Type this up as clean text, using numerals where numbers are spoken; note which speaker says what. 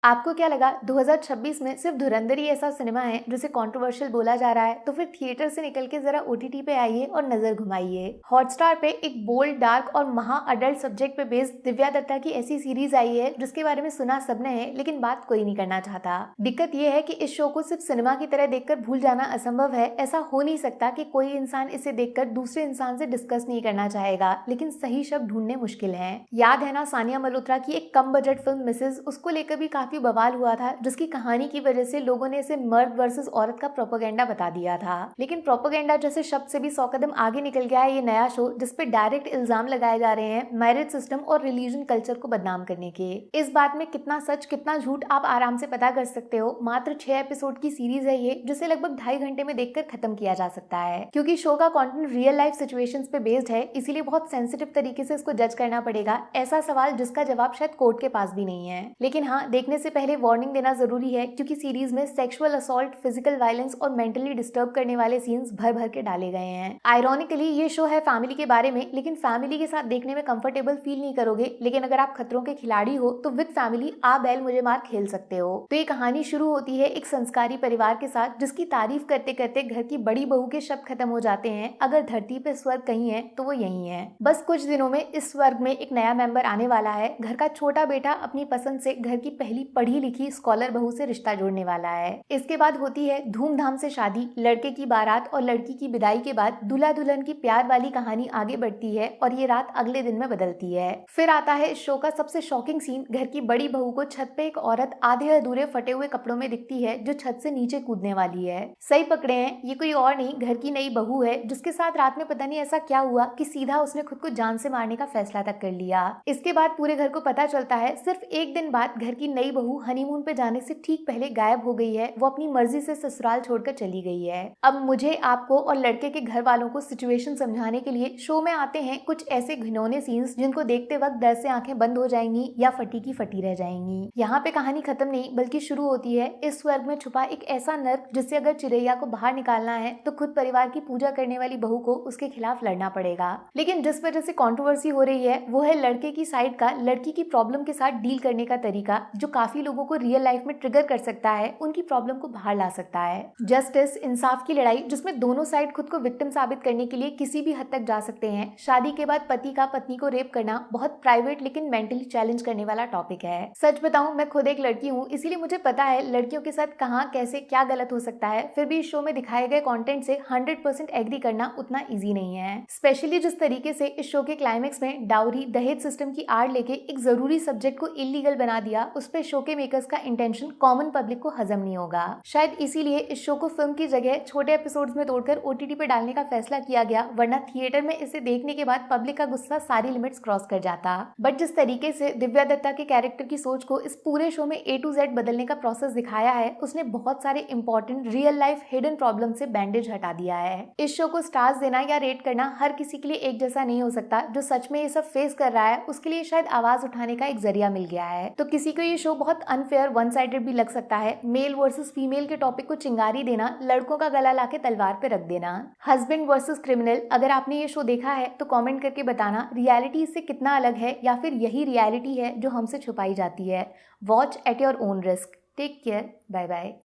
Speaker 1: आपको क्या लगा 2026 में सिर्फ धुरंधर ही ऐसा सिनेमा है जिसे कंट्रोवर्शियल बोला जा रहा है? तो फिर थिएटर से निकल के जरा ओटीटी पे आइए और नजर घुमाइए। हॉटस्टार पे एक बोल्ड, डार्क और महा अडल्ट सब्जेक्ट पे बेस्ड दिव्या दत्ता की ऐसी सीरीज आई है जिसके बारे में सुना सबने है, लेकिन बात कोई नहीं करना चाहता। दिक्कत ये है कि इस शो को सिर्फ सिनेमा की तरह देखकर भूल जाना असंभव है। ऐसा हो नहीं सकता कि कोई इंसान इसे देखकर दूसरे इंसान से डिस्कस नहीं करना चाहेगा, लेकिन सही शब्द ढूंढने मुश्किल है। याद है ना सानिया मल्होत्रा की एक कम बजट फिल्म मिसेज, उसको लेकर भी काफी बवाल हुआ था, जिसकी कहानी की वजह से लोगों ने इसे मर्द वर्सेस औरत का प्रोपेगेंडा बता दिया था। लेकिन प्रोपेगेंडा जैसे शब्द से भी 100 कदम आगे निकल गया है ये नया शो, जिसपे डायरेक्ट इल्जाम लगाए जा रहे हैं मैरिज सिस्टम और रिलीजन कल्चर को बदनाम करने के। इस बात में कितना सच कितना झूठ आप आराम से पता कर सकते हो। मात्र 6 एपिसोड की सीरीज है ये, जिसे लगभग 2.5 घंटे में देखकर खत्म किया जा सकता है। क्योंकि शो का कंटेंट रियल लाइफ सिचुएशंस पे बेस्ड है, इसीलिए बहुत सेंसिटिव तरीके से इसको जज करना पड़ेगा। ऐसा सवाल जिसका जवाब शायद कोर्ट के पास भी नहीं है। लेकिन हाँ, देखने से पहले वार्निंग देना जरूरी है, क्योंकि सीरीज में सेक्सुअल असॉल्ट, फिजिकल वायलेंस और मेंटली डिस्टर्ब करने वाले सीन्स भर भर के डाले गए हैं। आयरॉनिकली ये शो है फैमिली के बारे में, लेकिन फैमिली के साथ देखने में कंफर्टेबल फील नहीं करोगे। लेकिन अगर आप खतरों के खिलाड़ी हो तो विद फैमिली आ बैल मुझे मार खेल सकते हो। तो ये कहानी शुरू होती है एक संस्कारी परिवार के साथ, जिसकी तारीफ करते करते घर की बड़ी बहू के शब्द खत्म हो जाते हैं। अगर धरती पे स्वर्ग कहीं है तो वो यही है। बस कुछ दिनों में इस स्वर्ग में एक नया मेंबर आने वाला है। घर का छोटा बेटा अपनी पसंद से घर की पहली पढ़ी लिखी स्कॉलर बहू से रिश्ता जोड़ने वाला है। इसके बाद होती है धूमधाम से शादी, लड़के की बारात और लड़की की विदाई के बाद दूल्हा दुल्हन की प्यार वाली कहानी आगे बढ़ती है और ये रात अगले दिन में बदलती है। फिर आता है इस शो का सबसे शॉकिंग सीन। घर की बड़ी बहू को छत पे एक औरत आधे अधूरे फटे हुए कपड़ों में दिखती है, जो छत से नीचे कूदने वाली है। सही पकड़े हैं, ये कोई और नहीं, घर की नई बहू है, जिसके साथ रात में पता नहीं ऐसा क्या हुआ कि सीधा उसने खुद को जान से मारने का फैसला तक कर लिया। इसके बाद पूरे घर को पता चलता है सिर्फ एक दिन बाद घर की नई बहू हनीमून पे जाने से ठीक पहले गायब हो गई है। वो अपनी मर्जी से ससुराल छोड़कर चली गई है। अब मुझे, आपको और लड़के के घर वालों को सिचुएशन समझाने के लिए शो में आते हैं कुछ ऐसे घिनौने सीन्स जिनको देखते वक्त डर से आंखें बंद हो जाएंगी या फटी की फटी रह जाएंगी। यहाँ पे कहानी खत्म नहीं बल्कि शुरू होती है। इस स्वर्ग में छुपा एक ऐसा नर्क, जिससे अगर चिरैया को बाहर निकालना है तो खुद परिवार की पूजा करने वाली बहू को उसके खिलाफ लड़ना पड़ेगा। लेकिन जिस वजह से कंट्रोवर्सी हो रही है वो है लड़के की साइड का लड़की की प्रॉब्लम के साथ डील करने का तरीका, जो काफी लोगों को रियल लाइफ में ट्रिगर कर सकता है, उनकी प्रॉब्लम को बाहर ला सकता है। जस्टिस, इंसाफ की लड़ाई, जिसमें दोनों साइड खुद को विक्टिम साबित करने के लिए किसी भी हद तक जा सकते हैं। शादी के बाद पति का पत्नी को रेप करना बहुत प्राइवेट लेकिन मेंटली चैलेंज करने वाला टॉपिक है। सच बताऊं, मैं खुद एक लड़की हूं, इसीलिए मुझे पता है लड़कियों के साथ कहां कैसे क्या गलत हो सकता है। फिर भी इस शो में दिखाए गए कंटेंट से 100% एग्री करना उतना ईजी नहीं है। स्पेशली जिस तरीके से इस शो के क्लाइमेक्स में डाउरी, दहेज सिस्टम की आड़ लेके एक जरूरी सब्जेक्ट को इलीगल बना दिया, उस पे शो के मेकर्स का इंटेंशन कॉमन पब्लिक को हजम नहीं होगा। शायद इसीलिए इस शो को फिल्म की जगह छोटे एपिसोड्स में तोड़कर ओटीटी पे डालने का फैसला किया गया, वरना थिएटर में इसे देखने के बाद पब्लिक का गुस्सा सारी लिमिट्स क्रॉस कर जाता। बट जिस तरीके से दिव्या दत्ता के कैरेक्टर की सोच को इस पूरे शो में A to Z बदलने का प्रोसेस दिखाया है, उसने बहुत सारे important real life hidden problem से बैंडेज हटा दिया है। इस शो को स्टार्स देना या रेट करना हर किसी के लिए एक जैसा नहीं हो सकता। जो सच में ये सब फेस कर रहा है उसके लिए शायद आवाज उठाने का एक जरिया मिल गया है। तो किसी को ये शो बहुत अनफेयर, वन साइडेड भी लग सकता है। मेल वर्सेस फीमेल के टॉपिक को चिंगारी देना, लड़कों का गला लाके तलवार पे रख देना, हस्बैंड वर्सेस क्रिमिनल। अगर आपने ये शो देखा है तो कमेंट करके बताना रियलिटी इससे कितना अलग है, या फिर यही रियलिटी है जो हमसे छुपाई जाती है। Watch at your own risk. Take care, bye bye.